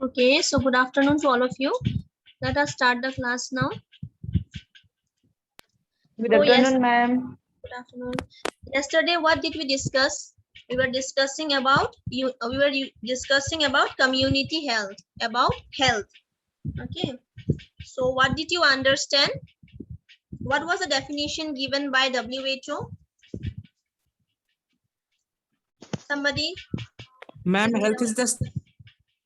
Okay, so good afternoon to all of you. Let us start the class now. Good Oh yes, afternoon, ma'am. good afternoon. Yesterday, what did we discuss? We were discussing about discussing about community health, about health. Okay. So what did you understand? What was the definition given by WHO? Somebody? Ma'am, health is the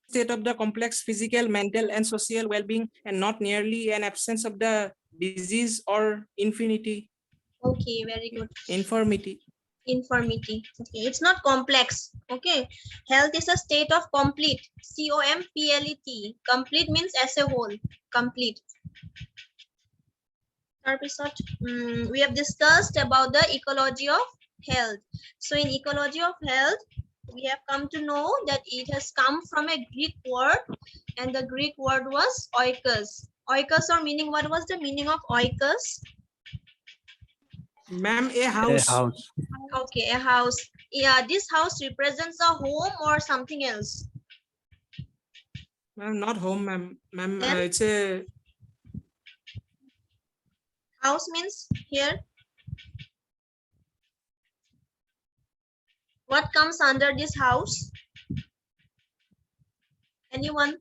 state of the complex physical, mental, and social well-being, and not merely an absence of the disease or Okay, very good. infirmity. Infirmity. Okay, it's not complex. Okay, health is a state of complete. COMPLET. Complete means as a whole. Complete. We have discussed about the ecology of health. So in ecology of health, we have come to know that it has come from a Greek word, and the Greek word was oikos. Oikos, or meaning, what was the meaning of oikos? Ma'am, a A house. house. Okay, a house. Yeah, this house represents a home or something else. Ma'am, not home, ma'am. Ma'am, Then? it's a House means here. What comes under this house? Anyone?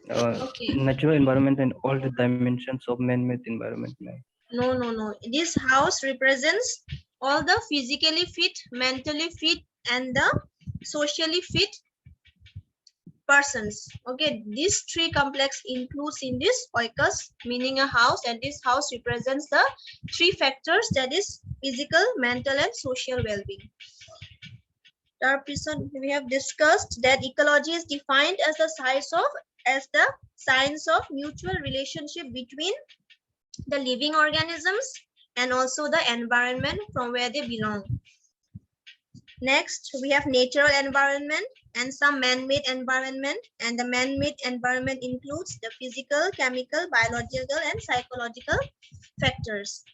Okay. Natural environment and all the dimensions of man-made environment. Ma'am. No. This house represents all the physically fit, mentally fit, and the socially fit persons. Okay, these three complex includes in this oikos, meaning a house, and this house represents the three factors, that is physical, mental, and social well-being. We have discussed that ecology is defined as the science of mutual relationship between the living organisms and also the environment from where they belong. Next, we have natural environment and some man-made environment, and the man-made environment includes the physical, chemical, biological, and psychological factors.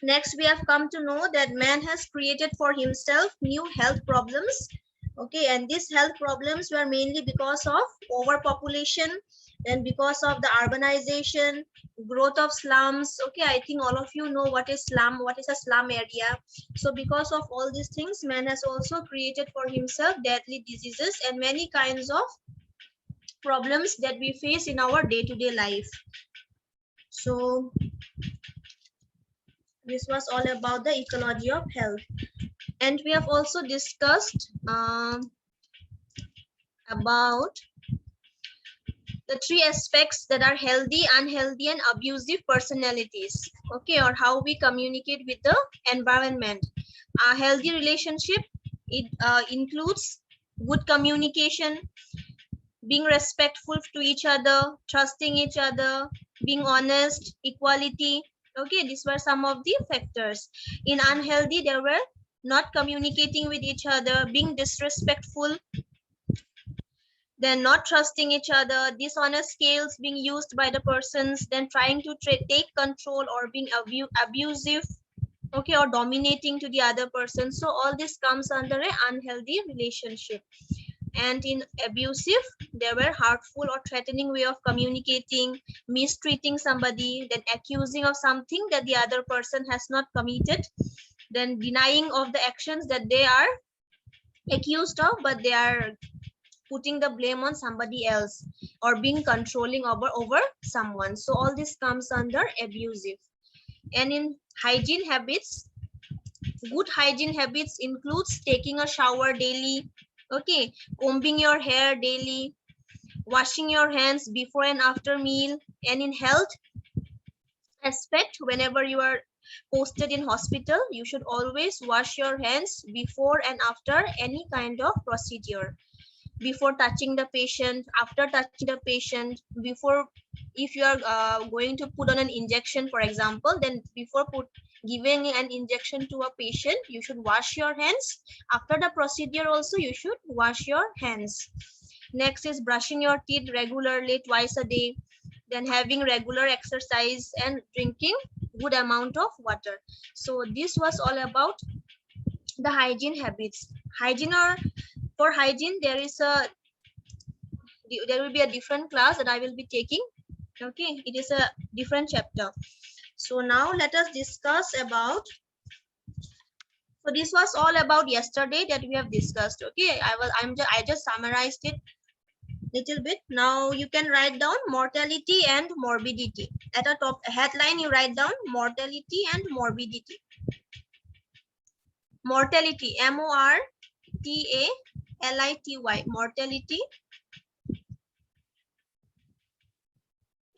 Next, we have come to know that man has created for himself new health problems. Okay, and these health problems were mainly because of overpopulation, and because of the urbanization, growth of slums. Okay, I think all of you know what is slum, what is a slum area. So because of all these things, man has also created for himself deadly diseases and many kinds of problems that we face in our day-to-day life. So this was all about the ecology of health. And we have also discussed about the three aspects that are healthy, unhealthy, and abusive personalities. Okay, or how we communicate with the environment. A healthy relationship, it includes good communication, being respectful to each other, trusting each other, being honest, equality. Okay, these were some of the factors. In unhealthy, there were not communicating with each other, being disrespectful, then not trusting each other, dishonest scales being used by the persons, then trying to take control or being abusive, okay, or dominating to the other person. So all this comes under an unhealthy relationship. And in abusive, there were hurtful or threatening way of communicating, mistreating somebody, then accusing of something that the other person has not committed, then denying of the actions that they are accused of, but they are putting the blame on somebody else, or being controlling over someone. So all this comes under abusive. And in hygiene habits, good hygiene habits includes taking a shower daily, okay, combing your hair daily, washing your hands before and after meal. And in health aspect, whenever you are posted in hospital, you should always wash your hands before and after any kind of procedure, before touching the patient, after touching the patient, before, if you are going to put on an injection, for example, then before giving an injection to a patient, you should wash your hands. After the procedure also, you should wash your hands. Next is brushing your teeth regularly, twice a day, then having regular exercise and drinking good amount of water. So this was all about the hygiene habits. Hygiene, or for hygiene there will be a different class that I will be taking. Okay, it is a different chapter. So now let us discuss about. So this was all about yesterday that we have discussed. Okay, I just summarized it little bit. Now you can write down mortality and morbidity. At a top headline you write down mortality and morbidity. Mortality, M-O-R-T-A-L-I-T-Y, mortality,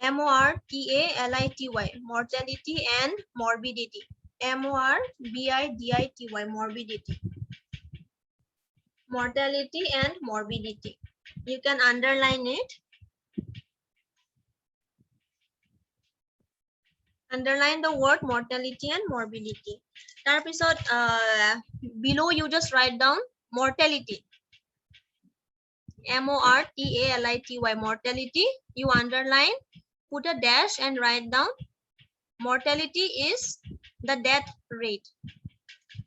M-O-R-T-A-L-I-T-Y, mortality and morbidity, M-O-R-B-I-D-I-T-Y, morbidity, mortality and morbidity. You can underline it. Underline the word mortality and morbidity. Below you just write down mortality, M-O-R-T-A-L-I-T-Y, mortality. You underline, put a dash and write down mortality is the death rate.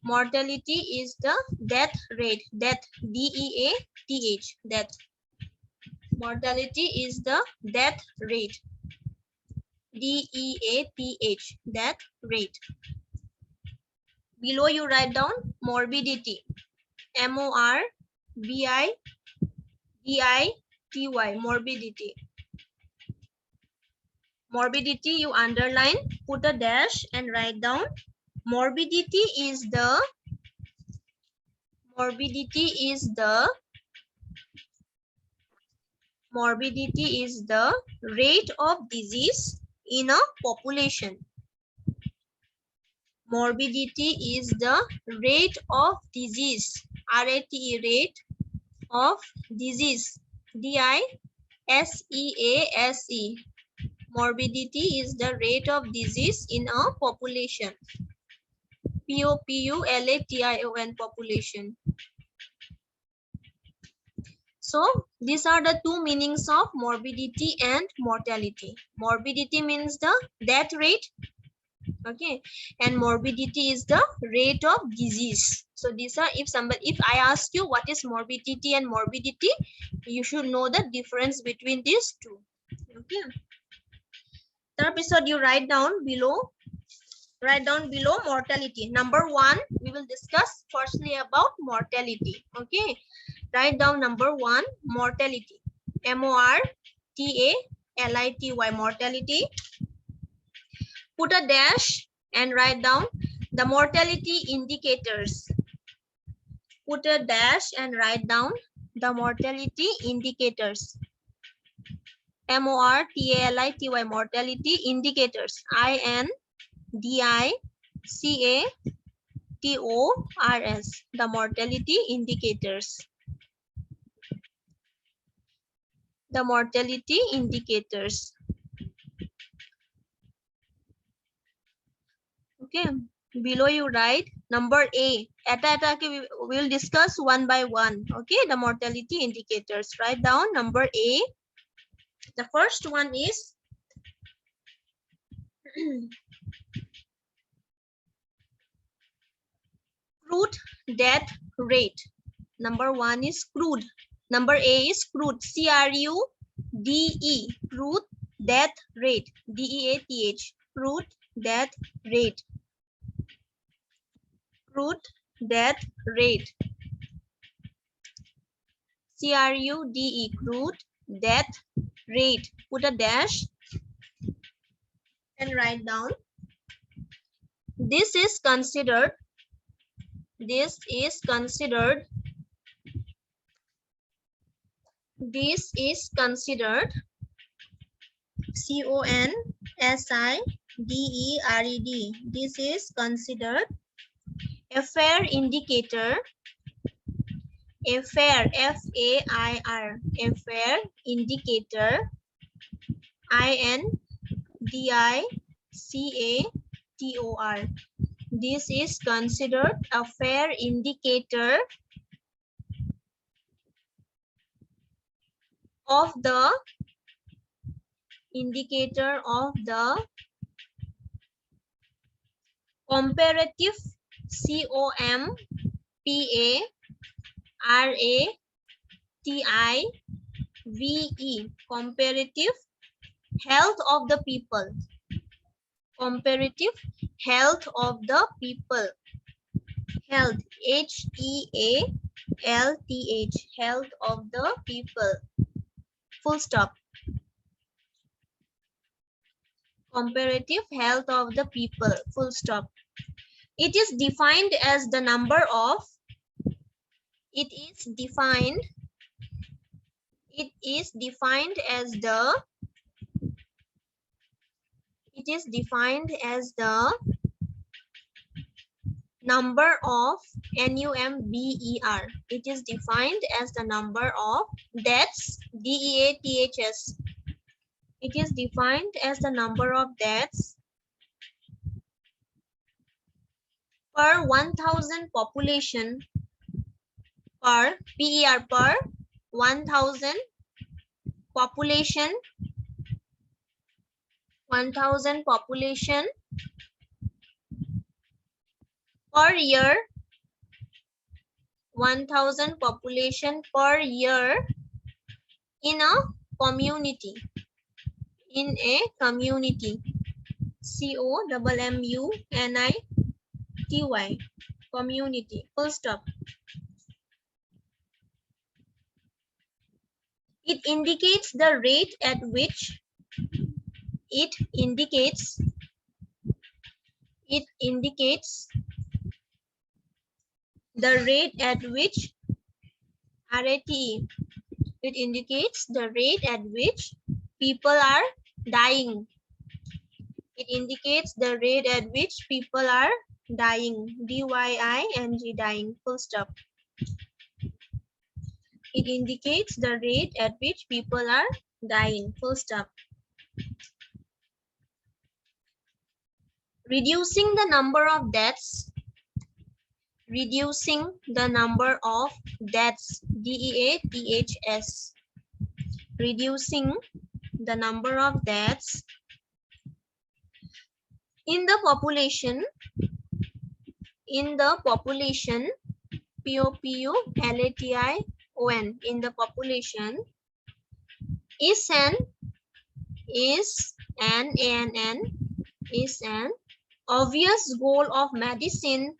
Mortality is the death rate. Death, D-E-A-T-H, death. Mortality is the death rate. D-E-A-T-H, death rate. Below you write down morbidity, M-O-R-B-I-D-I-T-Y, morbidity. Morbidity you underline, put a dash and write down morbidity is the rate of disease in a population. Morbidity is the rate of disease, R-A-T-E, rate of disease, D-I-S-E-A-S-E. Morbidity is the rate of disease in a population. P-O-P-U-L-A-T-I-O-N, population. So these are the two meanings of morbidity and mortality. Morbidity means the death rate. Okay, and morbidity is the rate of disease. So these are, if I ask you what is morbidity and morbidity, you should know the difference between these two. Okay. Third episode you write down below mortality. Number 1, we will discuss firstly about mortality. Okay, write down number 1, mortality, M-O-R-T-A-L-I-T-Y, mortality. Put a dash and write down the mortality indicators. Put a dash and write down the mortality indicators, M-O-R-T-A-L-I-T-Y, mortality indicators, I-N-D-I-C-A-T-O-R-S, the mortality indicators. The mortality indicators. Okay, below you write number A. We will discuss one by one. Okay, the mortality indicators. Write down number A. The first one is crude death rate. Number 1 is crude. Number A is crude, C-R-U-D-E, crude death rate, D-E-A-T-H, crude death rate. Crude death rate, C-R-U-D-E, crude death rate. Put a dash and write down. This is considered C-O-N-S-I-D-E-R-E-D. This is considered a fair indicator, a fair, F-A-I-R, a fair indicator, I-N-D-I-C-A-T-O-R. This is considered a fair indicator of the comparative, COMPARATIVE, comparative health of the people. Comparative health of the people. Health, HEALTH, health of the people. Full stop. Comparative health of the people. Full stop. It is defined as the number of. It is defined as the. It is defined as the number of NUMBER. It is defined as the number of deaths, DEATHS. It is defined as the number of deaths per 1,000 population, per PER, per 1,000 population, 1,000 population per year, 1,000 population per year in a community. In a community. COMMUNITY. Community. Full stop. It indicates the rate at which the rate at which RATE. It indicates the rate at which people are dying. It indicates the rate at which people are dying. DYING, dying. Full stop. It indicates the rate at which people are dying. Full stop. Reducing the number of deaths. Reducing the number of deaths. DEATHS. Reducing the number of deaths in the population. In the population. POPULATION. In the population is an obvious goal of medicine.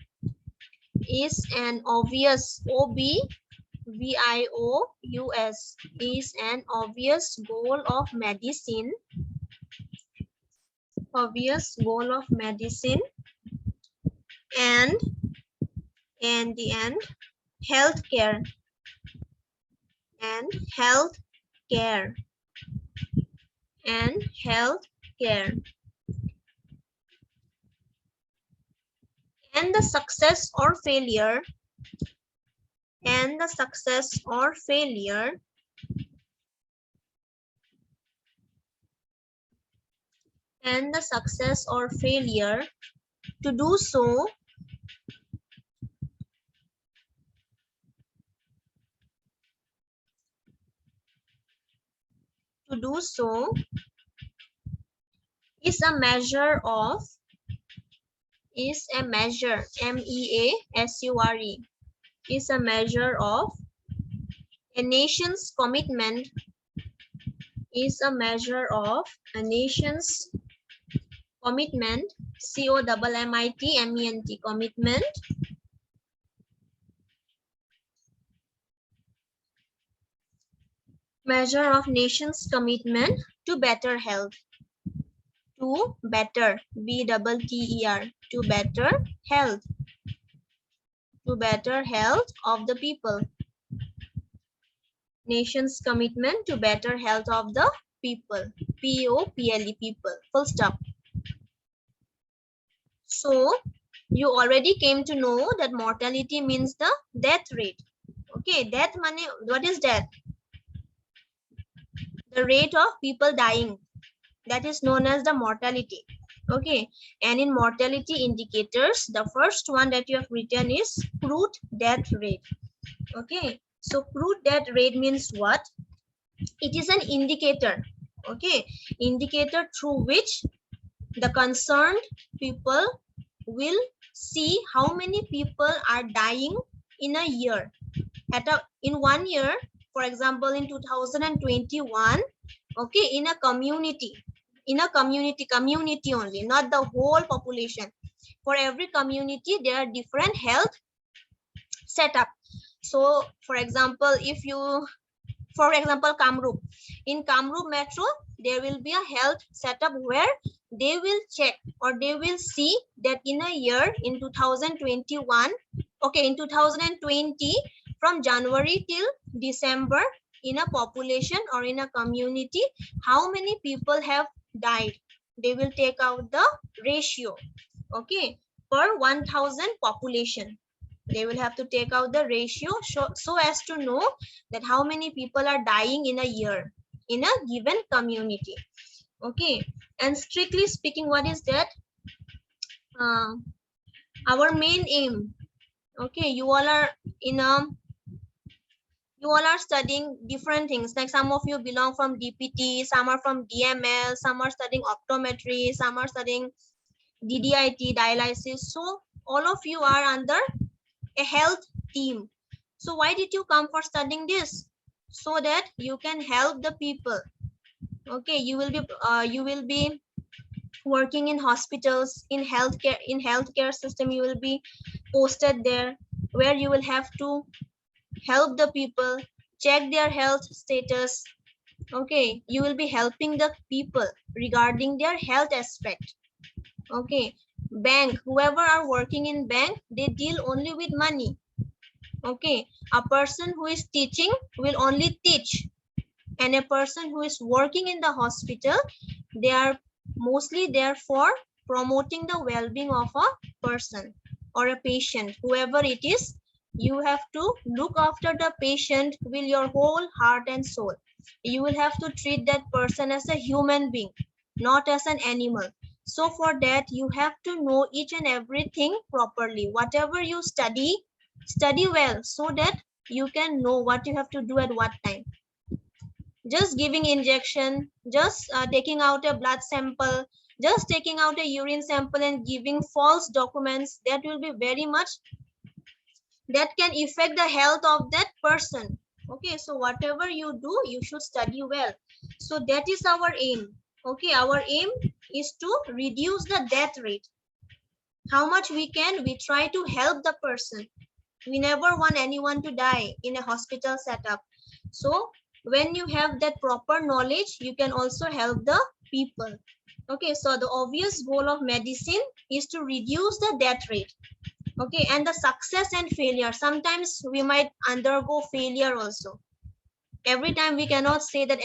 Is an obvious OBVIOUS. Is an obvious goal of medicine. Obvious goal of medicine. And the end, healthcare. And healthcare. And healthcare. And the success or failure. And the success or failure. And the success or failure to do so. To do so is a measure of. Is a measure. MEASURE. Is a measure of a nation's commitment. Is a measure of a nation's commitment. COMMITMENT. Commitment. Measure of nation's commitment to better health. To better. BETTER. To better health. To better health of the people. Nation's commitment to better health of the people. POPLE, people. Full stop. So you already came to know that mortality means the death rate. Okay, death money. What is death? The rate of people dying. That is known as the mortality. Okay, and in mortality indicators, the first one that you have written is crude death rate. Okay, so crude death rate means what? It is an indicator. Okay, indicator through which the concerned people will see how many people are dying in a year. In 1 year, for example, in 2021, okay, in a community only, not the whole population. For every community, there are different health setup. So, for example, Kamrup. In Kamrup Metro, there will be a health setup where they will check or they will see that in a year, in 2021, okay, in 2020, from January till December, in a population or in a community, how many people have died. They will take out the ratio, okay, per 1000 population. They will have to take out the ratio so as to know that how many people are dying in a year in a given community. Okay, and strictly speaking, what is that? Our main aim, okay, you all are studying different things. Like some of you belong from DPT, some are from DML, some are studying optometry, some are studying DDIT, dialysis. So all of you are under a health team. So why did you come for studying this? So that you can help the people. Okay, you will be working in hospitals, in healthcare system. You will be posted there, where you will have to help the people, check their health status. Okay, you will be helping the people regarding their health aspect. Okay, bank, whoever are working in bank, they deal only with money. Okay, a person who is teaching will only teach, and a person who is working in the hospital, they are mostly there for promoting the well-being of a person or a patient, whoever it is. You have to look after the patient with your whole heart and soul. You will have to treat that person as a human being, not as an animal. So for that, you have to know each and everything properly. Whatever you study well, so that you can know what you have to do at what time. Just giving injection, just taking out a blood sample, just taking out a urine sample and giving false documents, that will be very much, that can affect the health of that person. Okay, so whatever you do, you should study well. So that is our aim. Okay, our aim is to reduce the death rate. How much we can, we try to help the person. We never want anyone to die in a hospital setup. So when you have that proper knowledge, you can also help the people. Okay, so the obvious goal of medicine is to reduce the death rate. Okay, and the success and failure. Sometimes we might undergo failure also. Every time we cannot say that,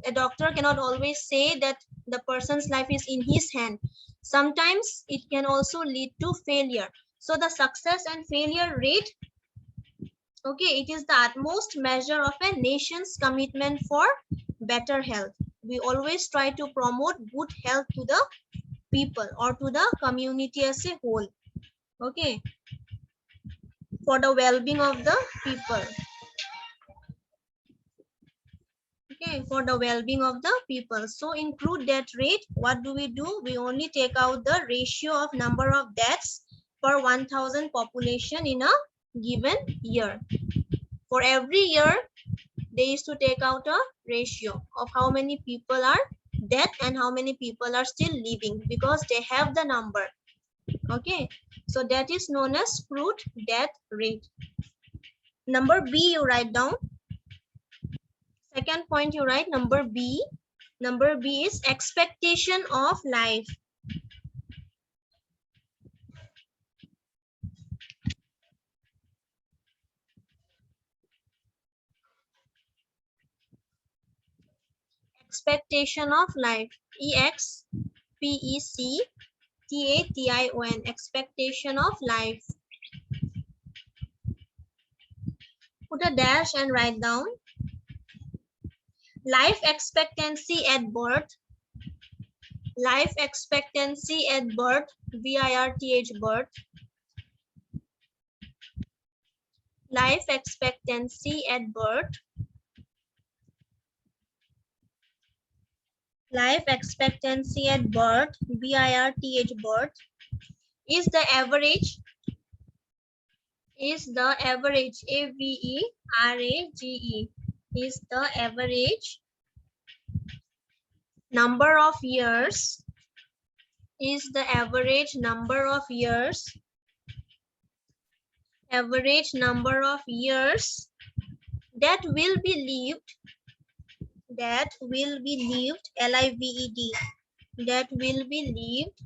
a doctor cannot always say that the person's life is in his hand. Sometimes it can also lead to failure. So the success and failure rate, okay, it is the utmost measure of a nation's commitment for better health. We always try to promote good health to the people or to the community as a whole. Okay, for the well-being of the people. Okay, for the well-being of the people. So include death rate. What do? We only take out the ratio of number of deaths per 1000 population in a given year. For every year, they used to take out a ratio of how many people are dead and how many people are still living, because they have the number. Okay, so that is known as crude death rate. Number B, you write down. Second point, you write number B. Number B is expectation of life. Expectation of life. EXPECTATION. Expectation of life. Put a dash and write down. Life expectancy at birth. Life expectancy at birth. BIRTH, birth. Life expectancy at birth. Life expectancy at birth, BIRTH, birth, is the average is the average, average, is the average number of years, is the average number of years, average number of years that will be lived, that will be lived, lived, that will be lived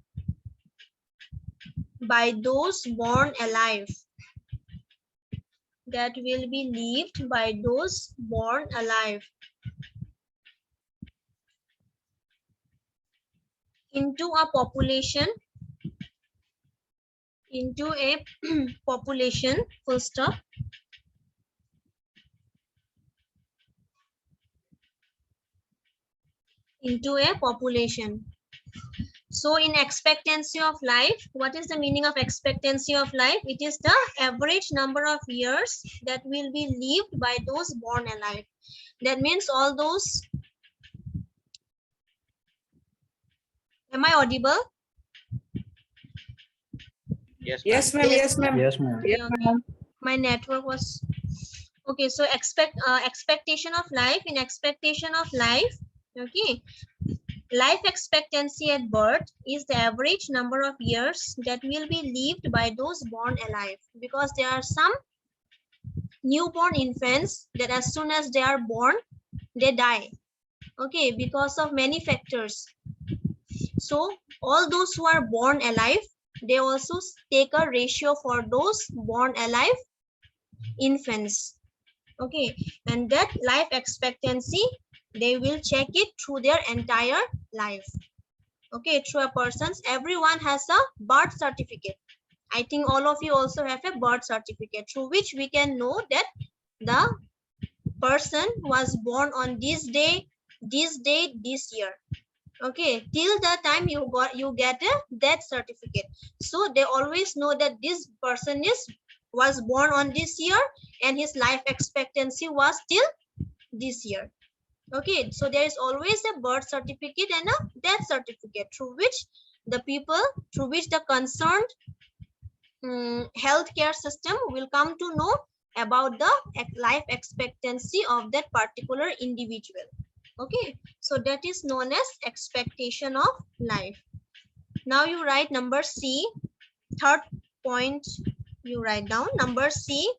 by those born alive, that will be lived by those born alive into a population, into a population, full stop, into a population. So in expectancy of life, what is the meaning of expectancy of life? It is the average number of years that will be lived by those born alive. That means all those, am I audible? Yes, ma'am. Yes, ma'am. Yes, ma'am. Okay, okay. My network was okay. So expectation of life, in expectation of life, okay, life expectancy at birth is the average number of years that will be lived by those born alive, because there are some newborn infants that as soon as they are born they die, okay, because of many factors. So all those who are born alive, they also take a ratio for those born alive infants, okay, and that life expectancy they will check it through their entire life, okay, through a person's, everyone has a birth certificate. I think all of you also have a birth certificate through which we can know that the person was born on this day, this date, this year, okay, till the time you get a death certificate. So they always know that this person was born on this year and his life expectancy was till this year, okay. So there is always a birth certificate and a death certificate through which the people, through which the concerned healthcare system will come to know about the life expectancy of that particular individual, okay. So that is known as expectation of life. Now you write number C, third point you write down, number C,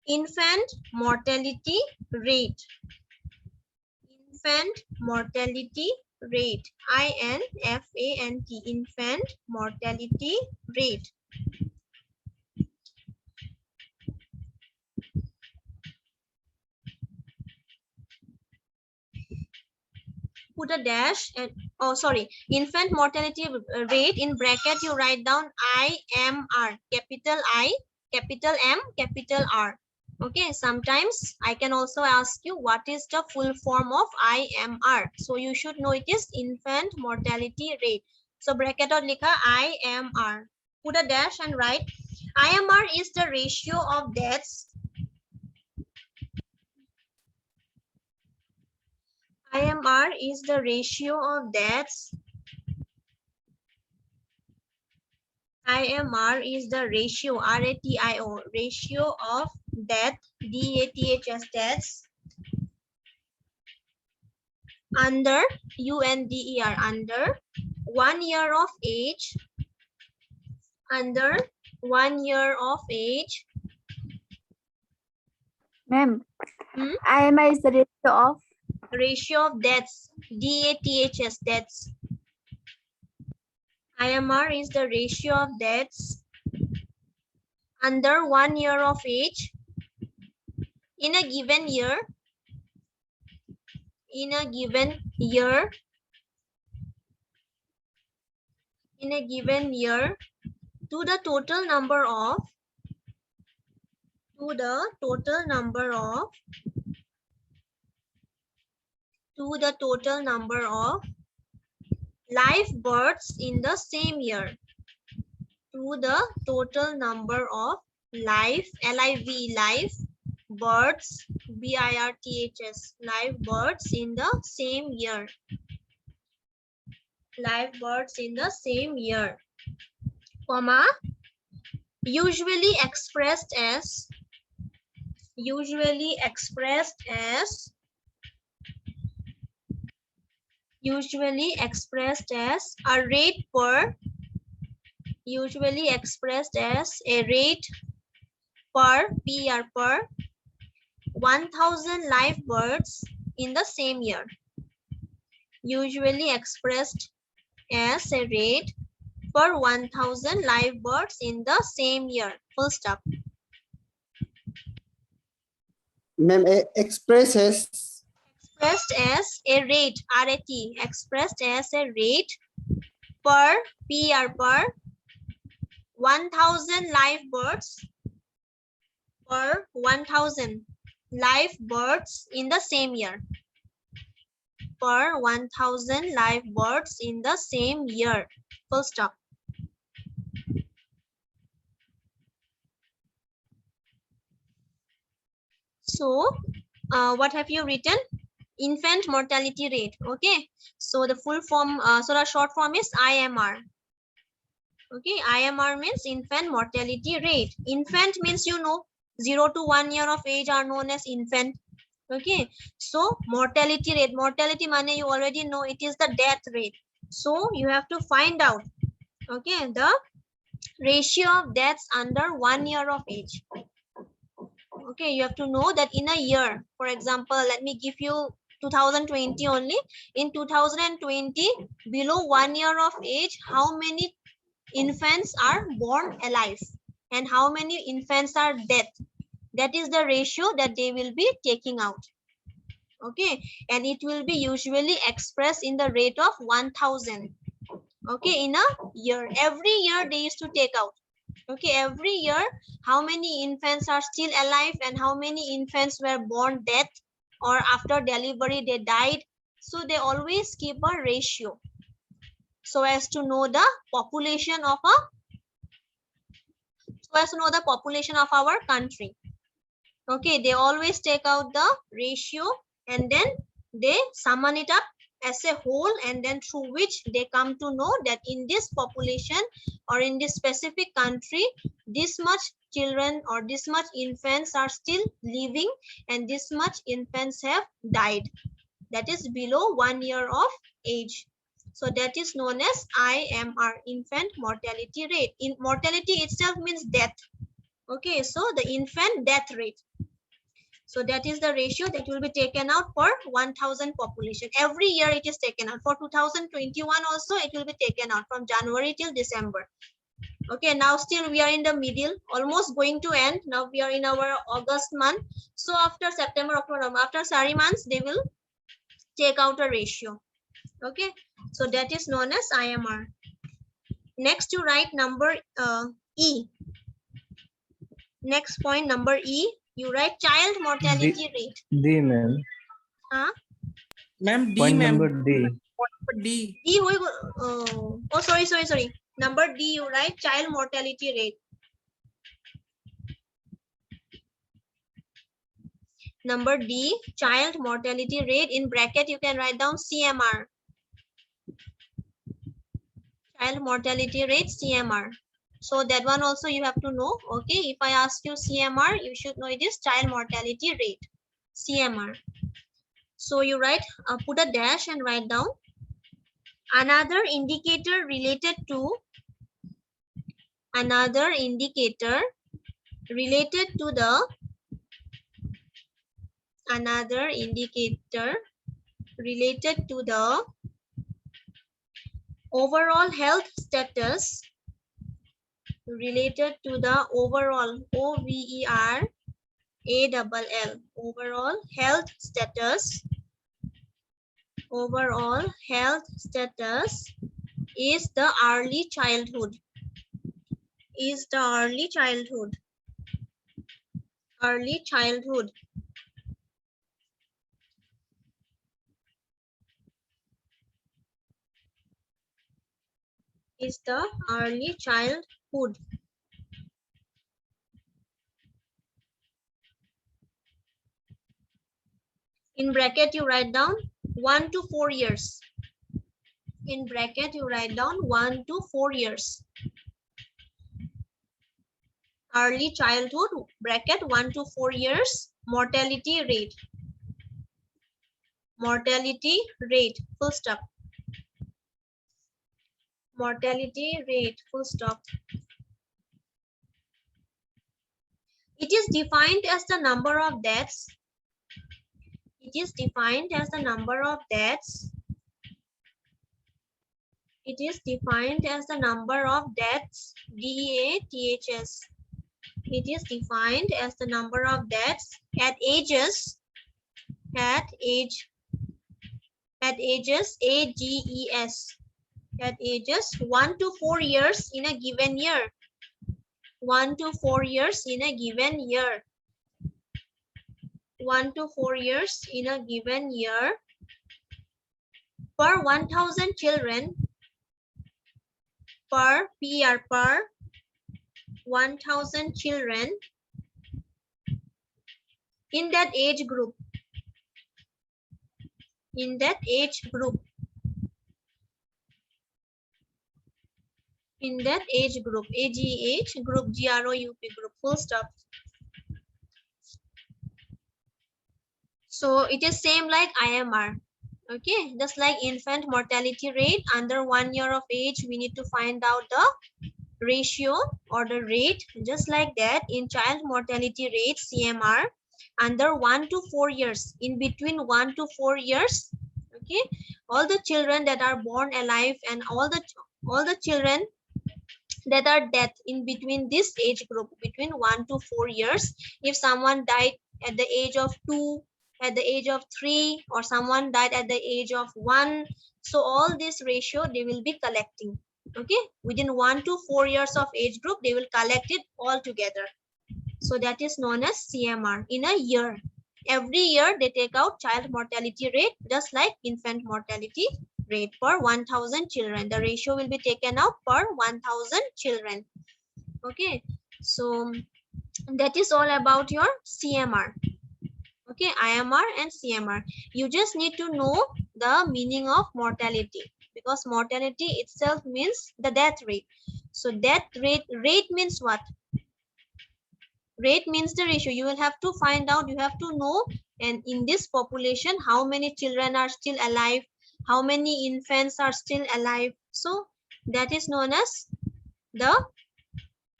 infant mortality rate, infant mortality rate, INFANT, infant mortality rate. Put a dash and, oh sorry, infant mortality rate, in bracket you write down IMR, capital I, capital M, capital R, okay. Sometimes I can also ask you what is the full form of IMR, so you should know it is infant mortality rate. So bracket or likha IMR, put a dash and write IMR is the ratio of deaths, IMR is the ratio of deaths, IMR is the ratio, RATIO, ratio of death, DATHS, deaths, under, UNDER, under 1 year of age, under 1 year of age. Ma'am, Hmm? IMI is the ratio of deaths, DATHS, deaths. IMR is the ratio of deaths under 1 year of age in a given year, in a given year, in a given year, to the total number of, to the total number of, to the total number of live births in the same year, to the total number of live, LIV, live births, BIRTHS, live births in the same year, live births in the same year. comma, usually expressed as usually expressed as a rate per usually expressed as a rate per per 1000 live births in the same year. Usually expressed as a rate per 1000 live births in the same year. Full stop. Ma'am, expresses Expressed as a rate, RAT, expressed as a rate per per 1000 live births per 1000 live births in the same year. Per 1000 live births in the same year. Full stop. So, what have you written? Infant mortality rate. Okay. So the full form, so the short form is IMR. Okay, IMR means infant mortality rate. Infant means 0 to 1 year of age are known as infant. Okay, so mortality rate. Mortality money you already know, it is the death rate. So you have to find out, okay, the ratio of deaths under 1 year of age. Okay, you have to know that in a year, for example, let me give you 2020 only. In 2020, below 1 year of age, how many infants are born alive and how many infants are dead? That is the ratio that they will be taking out. Okay, and it will be usually expressed in the rate of 1000. Okay, in a year, every year they used to take out. Okay, every year how many infants are still alive and how many infants were born dead or after delivery they died. So they always keep a ratio so as to know the population of our country. Okay, they always take out the ratio and then they summon it up as a whole, and then through which they come to know that in this population or in this specific country, this much children or this much infants are still living and this much infants have died. That is below 1 year of age. So that is known as IMR, infant mortality rate. In mortality itself means death. Okay, so the infant death rate. So that is the ratio that will be taken out for 1000 population. Every year it is taken out. For 2021 also it will be taken out from January till December. Okay, now still we are in the middle, almost going to end. Now we are in our August month. So after September, October, after 3 months, they will take out a ratio. Okay, so that is known as IMR. Next you write number E. Next point, number E, you write child mortality rate. D, ma'am. Huh? Ma'am, D, Point ma'am. number D. D. D, sorry. Number D, you write child mortality rate. Number D, child mortality rate. In bracket, you can write down CMR. Child mortality rate, CMR. So that one also you have to know. Okay, if I ask you CMR, you should know it is child mortality rate, CMR. So you write, put a dash and write down another indicator related to the overall health status, related to the overall OVERALL, overall health status. Overall health status is the early childhood. Early childhood. Is the early childhood. In bracket, you write down 1 to 4 years. In bracket, you write down 1 to 4 years. Early childhood, bracket 1 to 4 years, mortality rate. Mortality rate, full stop. Mortality rate, full stop. It is defined as the number of deaths. It is defined as the number of deaths. It is defined as the number of deaths, DEATHS. It is defined as the number of deaths at ages, ages, AGES, at ages 1 to 4 years in a given year. 1 to 4 years in a given year. 1 to 4 years in a given year. Per 1,000 children, per 1,000 children in that age group. In that age group. In that age group, AGH group, GROUP group, full stop. So it is same like IMR. Okay, just like infant mortality rate under 1 year of age, we need to find out the ratio or the rate. Just like that, in child mortality rate, CMR, under 1 to 4 years, in between 1 to 4 years, okay, all the children that are born alive and all the children that are dead in between this age group, between 1 to 4 years, if someone died at the age of 2, at the age of 3, or someone died at the age of 1, so all this ratio they will be collecting. Okay, within 1 to 4 years of age group, they will collect it all together. So that is known as CMR in a year. Every year they take out child mortality rate, just like infant mortality rate per 1,000 children. The ratio will be taken out per 1,000 children. Okay, so that is all about your CMR. Okay, IMR and CMR. You just need to know the meaning of mortality, because mortality itself means the death rate. So death rate means what? Rate means the ratio. You will have to find out, you have to know, and in this population, how many children are still alive, how many infants are still alive. So that is known as the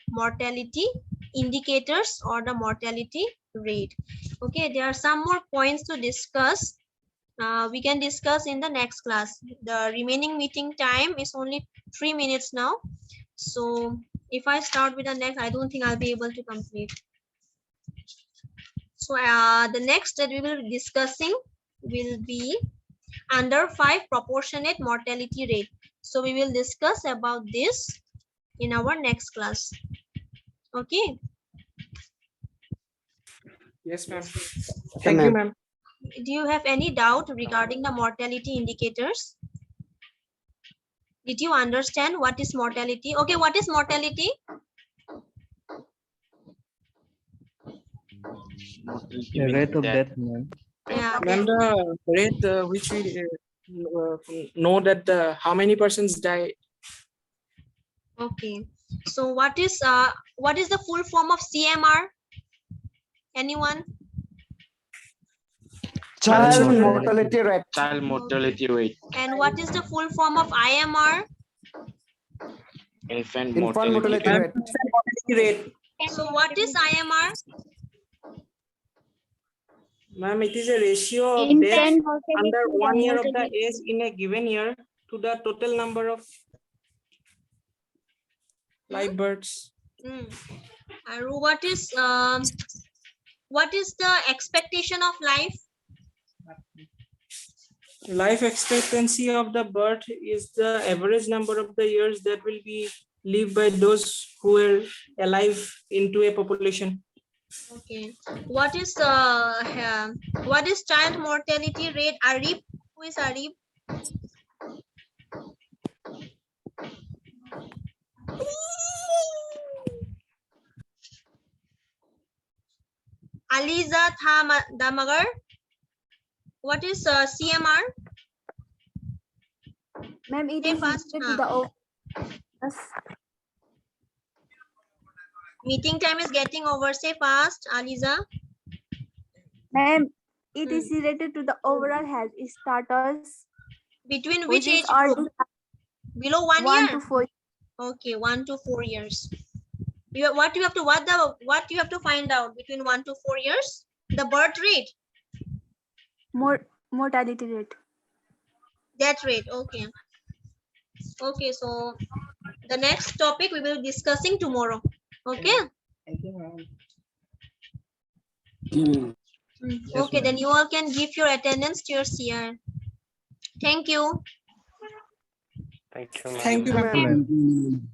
mortality indicators or the mortality rate. Okay, there are some more points to discuss. We can discuss in the next class. The remaining meeting time is only 3 minutes now. So if I start with the next, I don't think I'll be able to complete. So the next that we will be discussing will be under 5 proportionate mortality rate. So we will discuss about this in our next class. Okay. Yes, ma'am. Thank you, ma'am. Do you have any doubt regarding the mortality indicators? Did you understand what is mortality? Okay, what is mortality? The rate of death, ma'am. Yeah, Ma'am, the rate which we know that how many persons die. okay. So what is the full form of CMR? Anyone? Child mortality rate. Child mortality rate. And what is the full form of IMR? Infant Infant mortality mortality rate. Rate. So what is IMR? Ma'am, it is a ratio of death under 1 year of the age in a given year to the total number of live births. Aru, what is the expectation of life? Life expectancy of the birth is the average number of the years that will be lived by those who were alive into a population. Okay. What is child mortality rate? Arif, who is Arif? Aliza Damagar. What is CMR? Ma'am, it Say is fast. related to the yes. Meeting time is getting over. Say fast, Aliza. Ma'am, it Hmm. is related to the overall health status, Between which which is age all group? Below 1 1 year? to 4 Okay, 1 to 4 years. What you have to find out between 1 to 4 years? The birth rate, mortality rate. death rate. Okay. Okay, so the next topic we will be discussing tomorrow. Okay. Okay, then you all can give your attendance to your CR. Thank you. Thank you, Thank you, ma'am. ma'am. Ma'am.